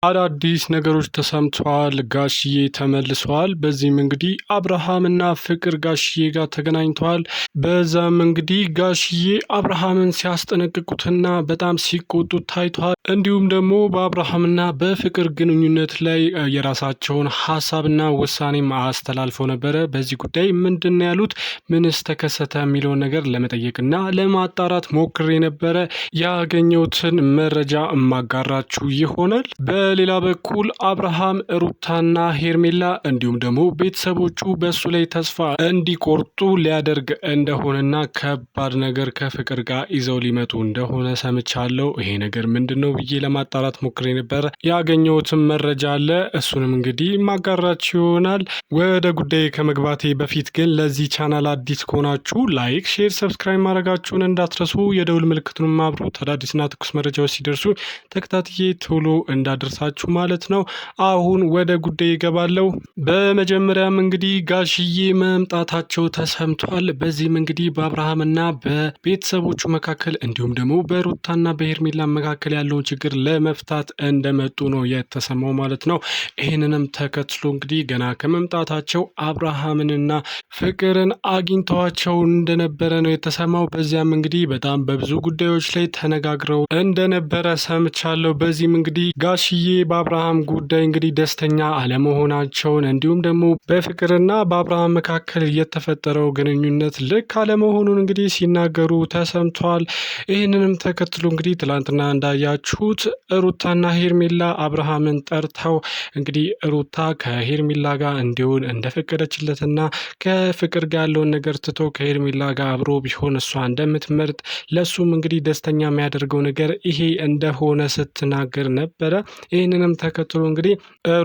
አዳዲስ ነገሮች ተሰምተዋል። ጋሽዬ ተመልሰዋል። በዚህም እንግዲህ አብርሃምና ፍቅር ጋሽዬ ጋር ተገናኝተዋል። በዛም እንግዲህ ጋሽዬ አብርሃምን ሲያስጠነቅቁትና በጣም ሲቆጡት ታይተዋል። እንዲሁም ደግሞ በአብርሃምና በፍቅር ግንኙነት ላይ የራሳቸውን ሀሳብና ውሳኔም አስተላልፈው ነበረ። በዚህ ጉዳይ ምንድን ነው ያሉት፣ ምንስ ተከሰተ የሚለውን ነገር ለመጠየቅና ለማጣራት ሞክሬ ነበረ። ያገኘሁትን መረጃ እማጋራችሁ ይሆናል። በሌላ በኩል አብርሃም ሩታና ሄርሜላ እንዲሁም ደግሞ ቤተሰቦቹ በሱ ላይ ተስፋ እንዲቆርጡ ሊያደርግ እንደሆነና ከባድ ነገር ከፍቅር ጋር ይዘው ሊመጡ እንደሆነ ሰምቻለሁ። ይሄ ነገር ምንድን ነው ብዬ ለማጣራት ሞክሬ ነበር። ያገኘሁትም መረጃ አለ። እሱንም እንግዲህ ማጋራችሁ ይሆናል። ወደ ጉዳይ ከመግባቴ በፊት ግን ለዚህ ቻናል አዲስ ከሆናችሁ ላይክ፣ ሼር፣ ሰብስክራይብ ማድረጋችሁን እንዳትረሱ። የደውል ምልክቱን አብሩት። አዳዲስና ትኩስ መረጃዎች ሲደርሱ ተከታትዬ ቶሎ እንዳደርሳችሁ ማለት ነው። አሁን ወደ ጉዳይ ይገባለሁ። በመጀመሪያም እንግዲህ ጋሽዬ መምጣታቸው ተሰምቷል። በዚህም እንግዲህ በአብርሃምና በቤተሰቦቹ መካከል እንዲሁም ደግሞ በሩታና በሄርሜላ መካከል ያለውን ችግር ለመፍታት እንደመጡ ነው የተሰማው ማለት ነው። ይህንንም ተከትሎ እንግዲህ ገና ከመምጣታቸው አብርሃምንና ፍቅርን አግኝተዋቸው እንደነበረ ነው የተሰማው። በዚያም እንግዲህ በጣም በብዙ ጉዳዮች ላይ ተነጋግረው እንደነበረ ሰምቻለሁ። በዚህም እንግዲህ ጋሽዬ በአብርሃም ጉዳይ እንግዲህ ደስተኛ አለመሆናቸውን እንዲሁም ደግሞ በፍቅርና በአብርሃም መካከል የተፈጠረው ግንኙነት ልክ አለመሆኑን እንግዲህ ሲናገሩ ተሰምቷል። ይህንንም ተከትሎ እንግዲህ ትላንትና እንዳያችሁት ሩታና ሄርሜላ አብርሃምን ጠርተው እንግዲህ ሩታ ከሄርሜላ ጋር እንዲሆን እንደፈቀደችለትና ከፍቅር ጋር ያለውን ነገር ትቶ ከሄርሜላ ጋር አብሮ ቢሆን እሷ እንደምትመርጥ ለሱም እንግዲህ ደስተኛ የሚያደርገው ነገር ይሄ እንደሆነ ስትናገር ነበረ። ይህንንም ተከትሎ እንግዲህ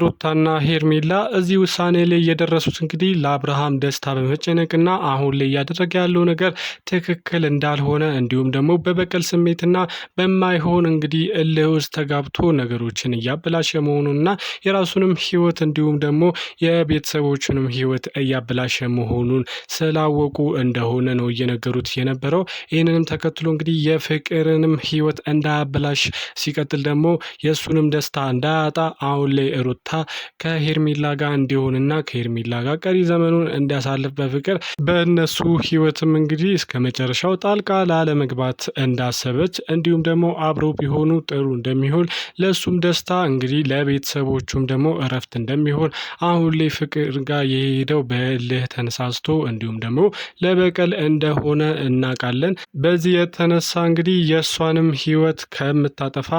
ሩታና ሄርሜላ እዚህ ውሳኔ ላይ የደረሱት እንግዲህ ለአብርሃም ደስታ በመጨነቅና አሁን ላይ እያደረገ ያለው ነገር ትክክል እንዳልሆነ እንዲሁም ደግሞ በበቀል ስሜትና በማይሆን እንግዲህ እልህ ውስጥ ተጋብቶ ነገሮችን እያበላሸ መሆኑንና የራሱንም ሕይወት እንዲሁም ደግሞ የቤተሰቦቹንም ሕይወት እያበላሸ መሆኑን ስላወቁ እንደሆነ ነው እየነገሩት የነበረው። ይህንንም ተከትሎ እንግዲህ የፍቅርንም ሕይወት እንዳያበላሽ ሲቀጥል ደግሞ የእሱንም ደስታ እንዳያጣ አሁን ላይ ሩታ ከሄርሜላ ጋር እንዲሆንና ከሄርሜላ ጋር ቀሪ ዘመኑን እንዲያሳልፍ በፍቅር በእነሱ ህይወትም እንግዲህ እስከ መጨረሻው ጣልቃ ላለመግባት እንዳሰበች እንዲሁም ደግሞ አብሮ ቢሆኑ ጥሩ እንደሚሆን ለሱም ደስታ እንግዲህ ለቤተሰቦቹም ደግሞ እረፍት እንደሚሆን አሁን ላይ ፍቅር ጋር የሄደው በእልህ ተነሳስቶ እንዲሁም ደግሞ ለበቀል እንደሆነ እናውቃለን። በዚህ የተነሳ እንግዲህ የእሷንም ህይወት ከምታጠፋ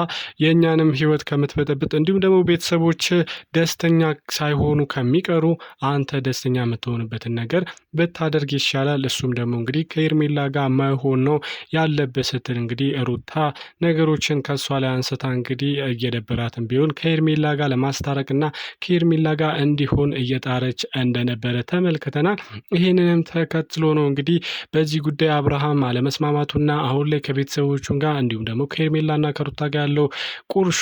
የእኛንም ህይወት ከምትበጠብጥ እንዲሁም ደግሞ ቤተሰቦች ደስተኛ ሳይሆኑ ከሚቀሩ አንተ ደስተኛ የምትሆንበትን ነገር ብታደርግ ይሻላል። እሱም ደግሞ እንግዲህ ከሄርሜላ ጋር መሆን ነው ያለበት ስትል እንግዲህ ሩታ ነገሮችን ከእሷ ላይ አንስታ እንግዲህ እየደበራትም ቢሆን ከሄርሜላ ጋር ለማስታረቅና ከሄርሜላ ጋር እንዲሆን እየጣረች እንደነበረ ተመልክተናል። ይህንንም ተከትሎ ነው እንግዲህ በዚህ ጉዳይ አብርሃም አለመስማማቱና አሁን ላይ ከቤተሰቦቹ ጋር እንዲሁም ደግሞ ከሄርሜላና ከሩታ ጋር ያለው ቁርሾ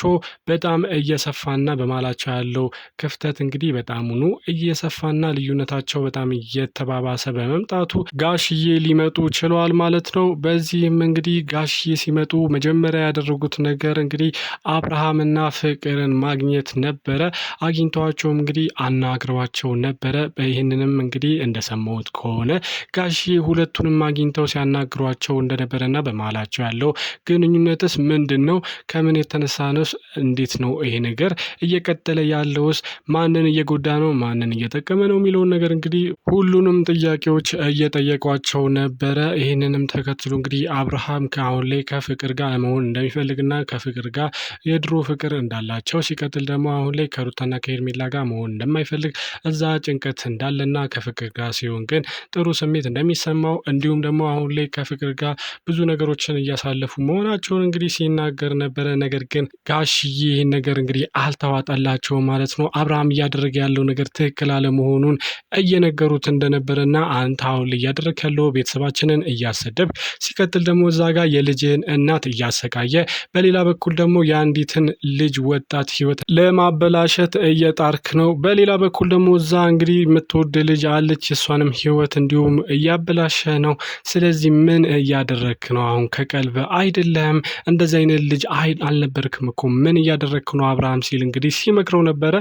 በጣም እየሰፋና በማላቸው ያለው ክፍተት እንግዲህ በጣሙኑ እየሰፋና ልዩነታቸው በጣም እየተባባሰ በመምጣቱ ጋሽዬ ሊመጡ ችለዋል ማለት ነው። በዚህም እንግዲህ ጋሽዬ ሲመጡ መጀመሪያ ያደረጉት ነገር እንግዲህ አብርሃምና ፍቅርን ማግኘት ነበረ። አግኝተዋቸውም እንግዲህ አናግረዋቸው ነበረ። ይህንንም እንግዲህ እንደሰማሁት ከሆነ ጋሽዬ ሁለቱንም አግኝተው ሲያናግሯቸው እንደነበረና በመሀላቸው ያለው ግንኙነትስ ምንድን ነው? ከምን የተነሳ ነው? እንዴት ነው ይሄ ነገር እየቀጠለ ያለውስ? ማንን እየጎዳ ነው? ማንን እየጠቀመ ነው? የሚለውን ነገር እንግዲህ ሁሉንም ጥያቄዎች እየጠየቋቸው ነበረ። ይህንንም ተከትሎ እንግዲህ አብርሃም ከአሁን ላይ ከፍቅር ጋር መሆን እንደሚፈልግና ከፍቅር ጋር የድሮ ፍቅር እንዳላቸው ሲቀጥል ደግሞ አሁን ላይ ከሩታና ከሄርሜላ ጋር መሆን እንደማይፈልግ እዛ ጭንቀት እንዳለና ከፍቅር ጋር ሲሆን ግን ጥሩ ስሜት እንደሚሰማው እንዲሁም ደግሞ አሁን ላይ ከፍቅር ጋር ብዙ ነገሮችን እያሳለፉ መሆናቸውን እንግዲህ ሲናገር ነበረ። ነገር ግን ጋሽዬ ይህን ነገር እንግዲህ አልተዋጠላቸውም ማለት ነው። አብርሃም እያደረገ ያለው ነገር ትክክል አለመሆኑን እየነገሩት እንደነበረና አንተ አሁን ላይ እያደረግ ያለው ቤተሰባችንን እያሰደብ ሲቀጥል ደግሞ እዛ ጋር የልጅህን እናት እያሰቃየ በሌላ በኩል ደግሞ የአንዲትን ልጅ ወጣት ህይወት ለማበላሸት እየጣርክ ነው። በሌላ በኩል ደግሞ እዛ እንግዲህ የምትወድ ልጅ አለች፣ የእሷንም ህይወት እንዲሁም እያበላሸ ነው። ስለዚህ ምን እያደረግክ ነው? አሁን ከቀልብ አይደለም። እንደዚህ አይነት ልጅ አልነበርክም እኮ ምን እያደረግክ እያደረክ ነው አብርሃም ሲል እንግዲህ ሲመክረው ነበረ።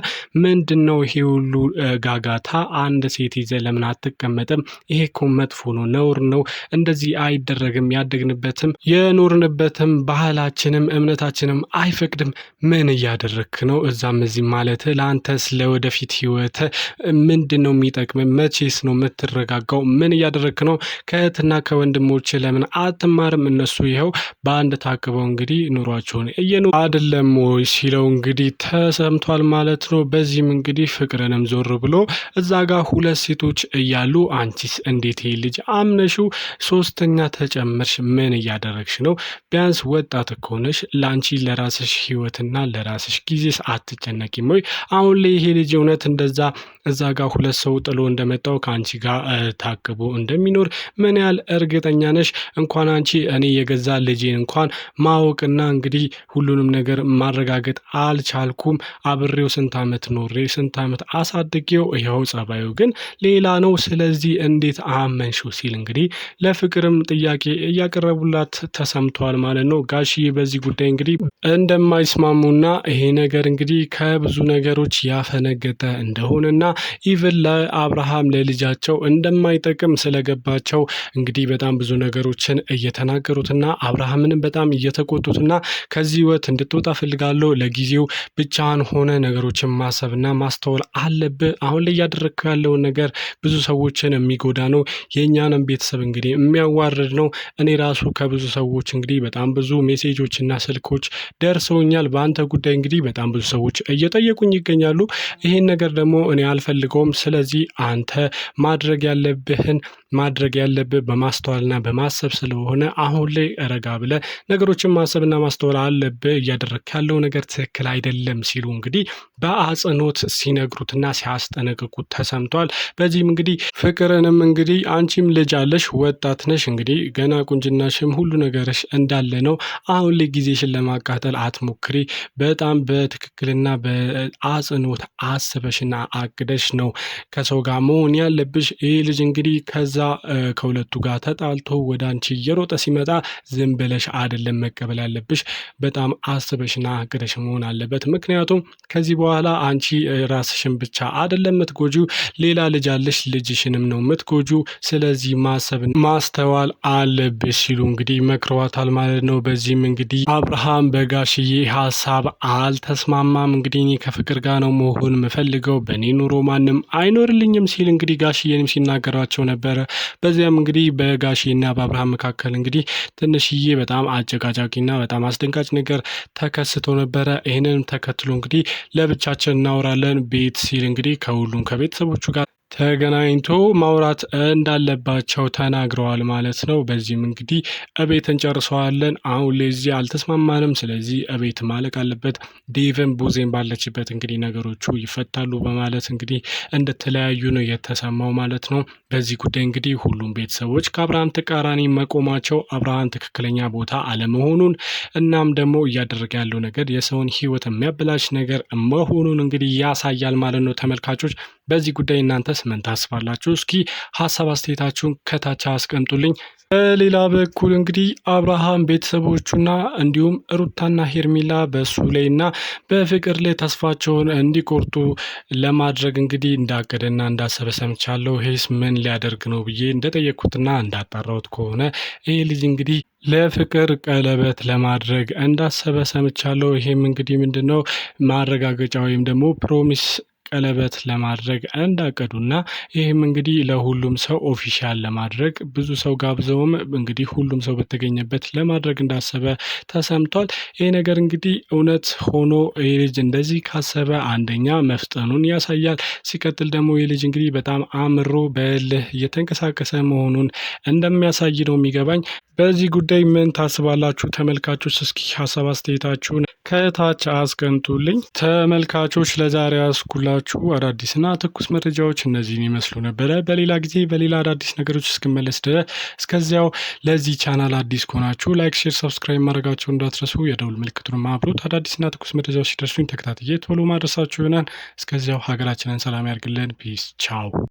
ምንድነው ይሄ ሁሉ ጋጋታ? አንድ ሴት ይዘህ ለምን አትቀመጥም? ይሄ እኮ መጥፎ ነው፣ ነውር ነው፣ እንደዚህ አይደረግም፣ ያደግንበትም የኖርንበትም ባህላችንም እምነታችንም አይፈቅድም። ምን እያደረክ ነው እዛም እዚህ ማለት? ለአንተስ ለወደፊት ህይወት ምንድነው የሚጠቅም? መቼስ ነው የምትረጋጋው? ምን እያደረክ ነው? ከእህትና ከወንድሞች ለምን አትማርም? እነሱ ይኸው በአንድ ታቅበው እንግዲህ ኑሯቸውን እየኖሩ አይደለም ወይ ሲለው እንግዲህ ተሰምቷል ማለት ነው። በዚህም እንግዲህ ፍቅርንም ዞር ብሎ እዛ ጋር ሁለት ሴቶች እያሉ አንቺስ እንዴት ይሄ ልጅ አምነሽው ሶስተኛ ተጨመርሽ? ምን እያደረግሽ ነው? ቢያንስ ወጣት እኮ ነሽ። ለአንቺ ለራስሽ ህይወትና ለራስሽ ጊዜስ አትጨነቂም ወይ? አሁን ላይ ይሄ ልጅ እውነት እንደዛ እዛ ጋር ሁለት ሰው ጥሎ እንደመጣው ከአንቺ ጋር ታቅቦ እንደሚኖር ምን ያህል እርግጠኛ ነሽ? እንኳን አንቺ እኔ የገዛ ልጄን እንኳን ማወቅና እንግዲህ ሁሉንም ነገር ማረጋገጥ አልቻልኩም። አብሬው ስንት ዓመት ኖሬ ስንት ዓመት አሳድጌው ይኸው ጸባዩ ግን ሌላ ነው። ስለዚህ እንዴት አመንሽው? ሲል እንግዲህ ለፍቅርም ጥያቄ እያቀረቡላት ተሰምቷል ማለት ነው። ጋሽዬ በዚህ ጉዳይ እንግዲህ እንደማይስማሙና ይሄ ነገር እንግዲህ ከብዙ ነገሮች ያፈነገጠ እንደሆነና ኢቭን ለአብርሃም ለልጃቸው እንደማይጠቅም ስለገባቸው እንግዲህ በጣም ብዙ ነገሮችን እየተናገሩትና አብርሃምንም በጣም እየተቆጡትና ከዚህ ህይወት እንድትወጣ ፈልጋለሁ፣ ለጊዜው ብቻህን ሆነ ነገሮችን ማሰብና ማስተዋል አለብህ። አሁን ላይ እያደረግከው ያለውን ነገር ብዙ ሰዎችን የሚጎዳ ነው፣ የእኛንም ቤተሰብ እንግዲህ የሚያዋርድ ነው። እኔ ራሱ ከብዙ ሰዎች እንግዲህ በጣም ብዙ ሜሴጆችና ስልኮች ደርሰውኛል በአንተ ጉዳይ። እንግዲህ በጣም ብዙ ሰዎች እየጠየቁኝ ይገኛሉ። ይሄን ነገር ደግሞ እኔ አልፈልገውም። ስለዚህ አንተ ማድረግ ያለብህ በማስተዋልና በማሰብ ስለሆነ አሁን ላይ ረጋ ብለህ ነገሮችን ማሰብና ማስተዋል አለብህ። እያደረግክ ያለው ነገር ትክክል አይደለም ሲሉ እንግዲህ በአጽንኦት ሲነግሩትና ሲያስጠነቅቁት ተሰምቷል። በዚህም እንግዲህ ፍቅርንም እንግዲህ አንቺም ልጅ አለሽ፣ ወጣት ነሽ፣ እንግዲህ ገና ቁንጅናሽም ሁሉ ነገርሽ እንዳለ ነው። አሁን ላይ ጊዜሽን ለማቃጠል አትሞክሪ። በጣም በትክክልና በአጽንኦት አስበሽና አቅደሽ ነው ከሰው ጋር መሆን ያለብሽ። ይህ ልጅ እንግዲህ ከዛ ከሁለቱ ጋር ተጣልቶ ወደ አንቺ እየሮጠ ሲመጣ ዝም ብለሽ አይደለም መቀበል ያለብሽ። በጣም አስበሽና አቅደሽ መሆን አለበት። ምክንያቱም ከዚህ በኋላ አንቺ ራስሽን ብቻ አይደለም የምትጎጂው፣ ሌላ ልጅ አለሽ፣ ልጅሽንም ነው የምትጎጂው። ስለዚህ ማሰብን ማስተዋል አለብሽ ሲሉ እንግዲህ መክረዋታል ማለት ነው። በዚህም እንግዲህ አብርሃም በጋሽዬ ሀሳብ አልተስማማም። እንግዲህ እኔ ከፍቅር ጋር ነው መሆን የምፈልገው፣ በእኔ ኑሮ ማንም አይኖርልኝም ሲል እንግዲህ ጋሽዬንም ሲናገራቸው ነበረ። በዚያም እንግዲህ በጋሽዬና በአብርሃም መካከል እንግዲህ ትንሽዬ በጣም አጨቃጫቂና በጣም አስደንጋጭ ነገር ተከስቶ ነበረ። ይህንንም ተከትሎ እንግዲህ ለብቻችን እናወራለን ቤት ሲል እንግዲህ ከሁሉም ከቤተሰቦቹ ጋር ተገናኝቶ ማውራት እንዳለባቸው ተናግረዋል ማለት ነው። በዚህም እንግዲህ እቤት እንጨርሰዋለን፣ አሁን ለዚህ አልተስማማንም፣ ስለዚህ እቤት ማለቅ አለበት፣ ዴቭን ቡዜን ባለችበት እንግዲህ ነገሮቹ ይፈታሉ በማለት እንግዲህ እንደተለያዩ ነው የተሰማው ማለት ነው። በዚህ ጉዳይ እንግዲህ ሁሉም ቤተሰቦች ከአብርሃም ተቃራኒ መቆማቸው አብርሃም ትክክለኛ ቦታ አለመሆኑን እናም ደግሞ እያደረገ ያለው ነገር የሰውን ሕይወት የሚያበላሽ ነገር መሆኑን እንግዲህ ያሳያል ማለት ነው። ተመልካቾች በዚህ ጉዳይ እናንተስ ምን ታስባላችሁ? እስኪ ሀሳብ አስተያየታችሁን ከታች አስቀምጡልኝ። በሌላ በኩል እንግዲህ አብርሃም ቤተሰቦቹና እንዲሁም ሩታና ሄርሜላ በሱ ላይና በፍቅር ላይ ተስፋቸውን እንዲቆርጡ ለማድረግ እንግዲህ እንዳቀደና እንዳሰበ ሰምቻለሁ። ይሄስ ምን ሊያደርግ ነው ብዬ እንደጠየቅኩትና እንዳጣራሁት ከሆነ ይሄ ልጅ እንግዲህ ለፍቅር ቀለበት ለማድረግ እንዳሰበ ሰምቻለሁ። ይሄም እንግዲህ ምንድነው ማረጋገጫ ወይም ደግሞ ፕሮሚስ ቀለበት ለማድረግ እንዳቀዱና ይህም እንግዲህ ለሁሉም ሰው ኦፊሻል ለማድረግ ብዙ ሰው ጋብዘውም እንግዲህ ሁሉም ሰው በተገኘበት ለማድረግ እንዳሰበ ተሰምቷል። ይህ ነገር እንግዲህ እውነት ሆኖ ይህ ልጅ እንደዚህ ካሰበ አንደኛ መፍጠኑን ያሳያል። ሲቀጥል ደግሞ ይህ ልጅ እንግዲህ በጣም አምሮ በእልህ እየተንቀሳቀሰ መሆኑን እንደሚያሳይ ነው የሚገባኝ። በዚህ ጉዳይ ምን ታስባላችሁ ተመልካቾች? እስኪ ሀሳብ አስተያየታችሁን ከታች አስቀምጡልኝ። ተመልካቾች ለዛሬ ያስኩላችሁ አዳዲስና ትኩስ መረጃዎች እነዚህን ይመስሉ ነበረ። በሌላ ጊዜ በሌላ አዳዲስ ነገሮች እስክመለስ ድረስ እስከዚያው ለዚህ ቻናል አዲስ ከሆናችሁ ላይክ፣ ሼር፣ ሰብስክራይብ ማድረጋችሁ እንዳትረሱ፣ የደውል ምልክቱን ማብሩት። አዳዲስና ትኩስ መረጃዎች ሲደርሱኝ ተከታትዬ ቶሎ ማድረሳችሁ ይሆናል። እስከዚያው ሀገራችንን ሰላም ያርግልን። ፒስ ቻው።